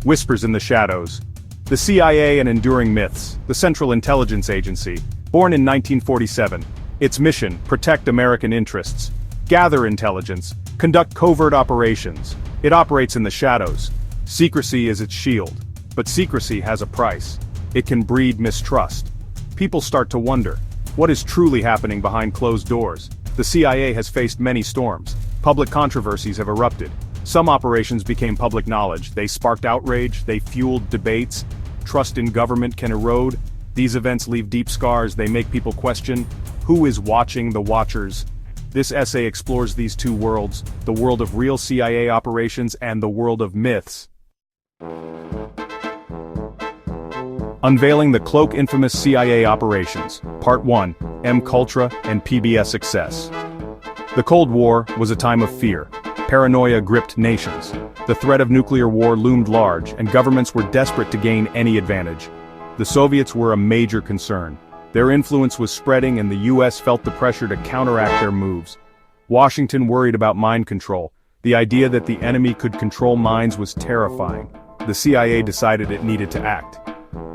Whispers in the shadows. The CIA and enduring myths, the Central Intelligence Agency, born in 1947. Its mission, protect American interests, gather intelligence, conduct covert operations. It operates in the shadows. Secrecy is its shield. But secrecy has a price. It can breed mistrust. People start to wonder, what is truly happening behind closed doors? The CIA has faced many storms. Public controversies have erupted. Some operations became public knowledge. They sparked outrage, they fueled debates. Trust in government can erode. These events leave deep scars. They make people question, who is watching the watchers? This essay explores these two worlds, the world of real CIA operations and the world of myths. Unveiling the Cloak Infamous CIA Operations, Part 1, MKUltra and PBSUCCESS. The Cold War was a time of fear. Paranoia gripped nations. The threat of nuclear war loomed large, and governments were desperate to gain any advantage. The Soviets were a major concern. Their influence was spreading, and the US felt the pressure to counteract their moves. Washington worried about mind control. The idea that the enemy could control minds was terrifying. The CIA decided it needed to act.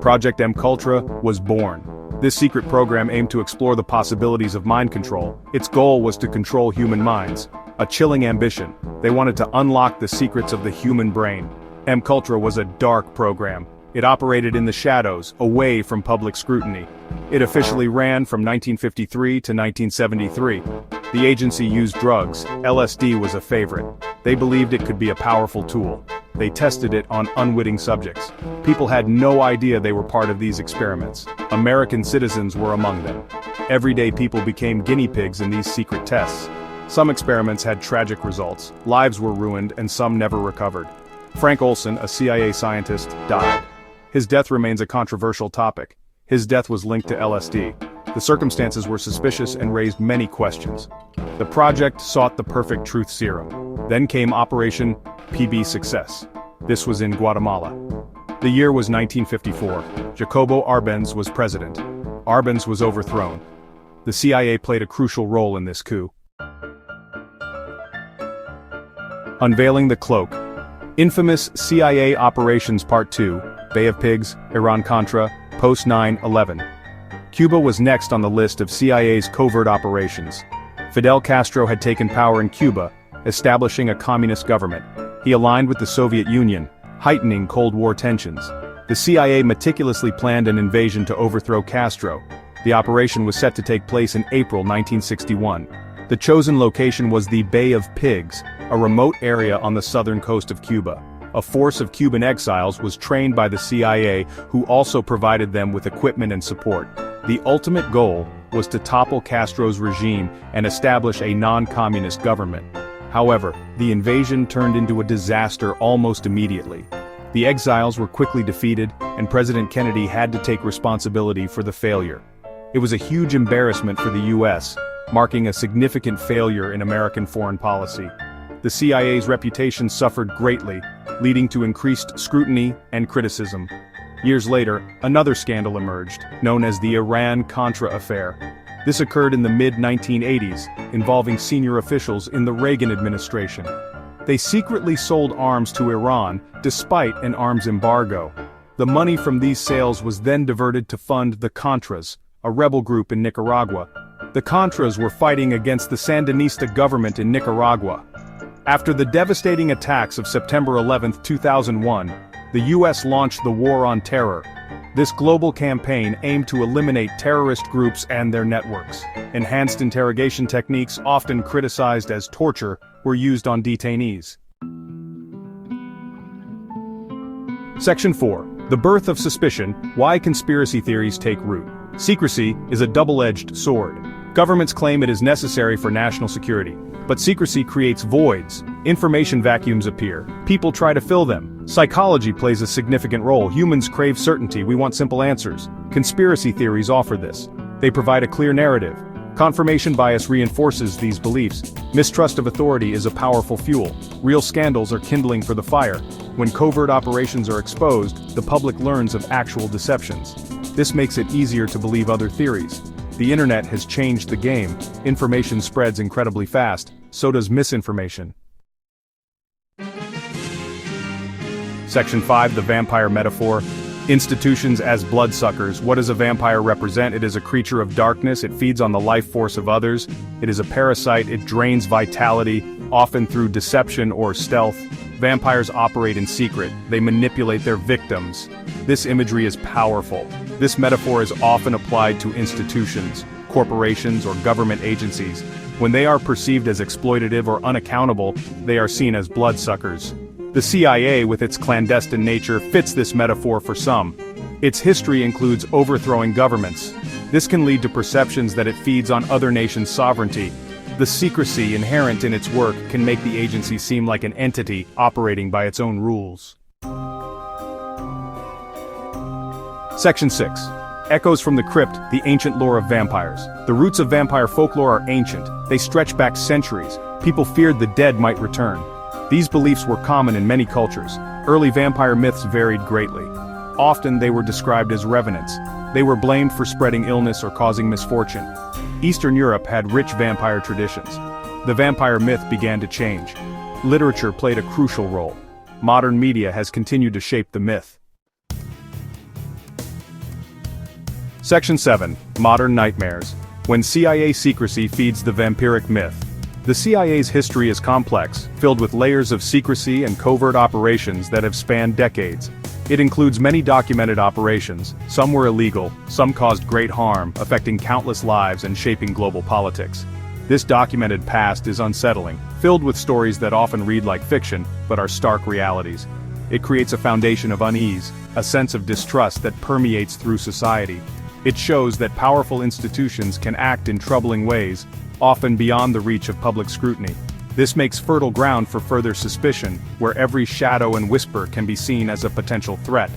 Project MKUltra was born. This secret program aimed to explore the possibilities of mind control. Its goal was to control human minds. A chilling ambition. They wanted to unlock the secrets of the human brain. MKUltra was a dark program. It operated in the shadows, away from public scrutiny. It officially ran from 1953 to 1973. The agency used drugs. LSD was a favorite. They believed it could be a powerful tool. They tested it on unwitting subjects. People had no idea they were part of these experiments. American citizens were among them. Everyday people became guinea pigs in these secret tests. Some experiments had tragic results. Lives were ruined and some never recovered. Frank Olson, a CIA scientist, died. His death remains a controversial topic. His death was linked to LSD. The circumstances were suspicious and raised many questions. The project sought the perfect truth serum. Then came Operation PBSUCCESS. This was in Guatemala. The year was 1954. Jacobo Arbenz was president. Arbenz was overthrown. The CIA played a crucial role in this coup. Unveiling the Cloak. Infamous CIA Operations Part 2, Bay of Pigs, Iran-Contra, Post 9/11. Cuba was next on the list of CIA's covert operations. Fidel Castro had taken power in Cuba, establishing a communist government. He aligned with the Soviet Union, heightening Cold War tensions. The CIA meticulously planned an invasion to overthrow Castro. The operation was set to take place in April 1961. The chosen location was the Bay of Pigs, a remote area on the southern coast of Cuba. A force of Cuban exiles was trained by the CIA, who also provided them with equipment and support. The ultimate goal was to topple Castro's regime and establish a non-communist government. However, the invasion turned into a disaster almost immediately. The exiles were quickly defeated, and President Kennedy had to take responsibility for the failure. It was a huge embarrassment for the US, marking a significant failure in American foreign policy. The CIA's reputation suffered greatly, leading to increased scrutiny and criticism. Years later, another scandal emerged, known as the Iran-Contra Affair. This occurred in the mid-1980s, involving senior officials in the Reagan administration. They secretly sold arms to Iran, despite an arms embargo. The money from these sales was then diverted to fund the Contras, a rebel group in Nicaragua. The Contras were fighting against the Sandinista government in Nicaragua. After the devastating attacks of September 11, 2001, the US launched the War on Terror. This global campaign aimed to eliminate terrorist groups and their networks. Enhanced interrogation techniques, often criticized as torture, were used on detainees. Section 4. The Birth of Suspicion, Why Conspiracy Theories Take Root. Secrecy is a double-edged sword. Governments claim it is necessary for national security. But secrecy creates voids. Information vacuums appear. People try to fill them. Psychology plays a significant role. Humans crave certainty. We want simple answers. Conspiracy theories offer this. They provide a clear narrative. Confirmation bias reinforces these beliefs. Mistrust of authority is a powerful fuel. Real scandals are kindling for the fire. When covert operations are exposed, the public learns of actual deceptions. This makes it easier to believe other theories. The internet has changed the game. Information spreads incredibly fast. So does misinformation. Section 5, the vampire metaphor. Institutions as bloodsuckers. What does a vampire represent? It is a creature of darkness, it feeds on the life force of others, it is a parasite, it drains vitality, often through deception or stealth. Vampires operate in secret, they manipulate their victims. This imagery is powerful. This metaphor is often applied to institutions, corporations, or government agencies. When they are perceived as exploitative or unaccountable, they are seen as bloodsuckers. The CIA, with its clandestine nature, fits this metaphor for some. Its history includes overthrowing governments. This can lead to perceptions that it feeds on other nations' sovereignty. The secrecy inherent in its work can make the agency seem like an entity operating by its own rules. Section 6. Echoes from the Crypt, the ancient lore of vampires. The roots of vampire folklore are ancient. They stretch back centuries. People feared the dead might return. These beliefs were common in many cultures. Early vampire myths varied greatly. Often they were described as revenants. They were blamed for spreading illness or causing misfortune. Eastern Europe had rich vampire traditions. The vampire myth began to change. Literature played a crucial role. Modern media has continued to shape the myth. Section 7. Modern nightmares. When CIA secrecy feeds the vampiric myth. The CIA's history is complex, filled with layers of secrecy and covert operations that have spanned decades. It includes many documented operations. Some were illegal, some caused great harm, affecting countless lives and shaping global politics. This documented past is unsettling, filled with stories that often read like fiction, but are stark realities. It creates a foundation of unease, a sense of distrust that permeates through society. It shows that powerful institutions can act in troubling ways, often beyond the reach of public scrutiny. This makes fertile ground for further suspicion, where every shadow and whisper can be seen as a potential threat.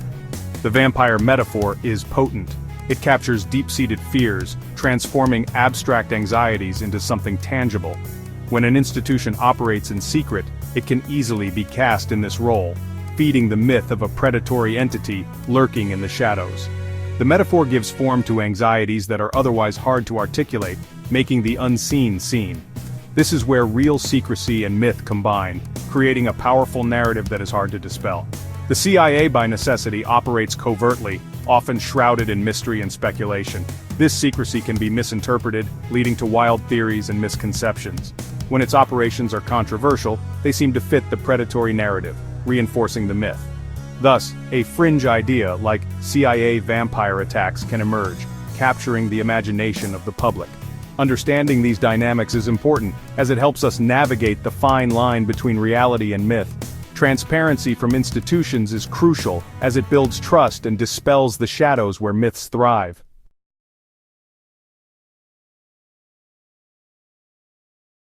The vampire metaphor is potent. It captures deep-seated fears, transforming abstract anxieties into something tangible. When an institution operates in secret, it can easily be cast in this role, feeding the myth of a predatory entity lurking in the shadows. The metaphor gives form to anxieties that are otherwise hard to articulate, making the unseen seen. This is where real secrecy and myth combine, creating a powerful narrative that is hard to dispel. The CIA by necessity operates covertly, often shrouded in mystery and speculation. This secrecy can be misinterpreted, leading to wild theories and misconceptions. When its operations are controversial, they seem to fit the predatory narrative, reinforcing the myth. Thus, a fringe idea like CIA vampire attacks can emerge, capturing the imagination of the public. Understanding these dynamics is important, as it helps us navigate the fine line between reality and myth. Transparency from institutions is crucial, as it builds trust and dispels the shadows where myths thrive.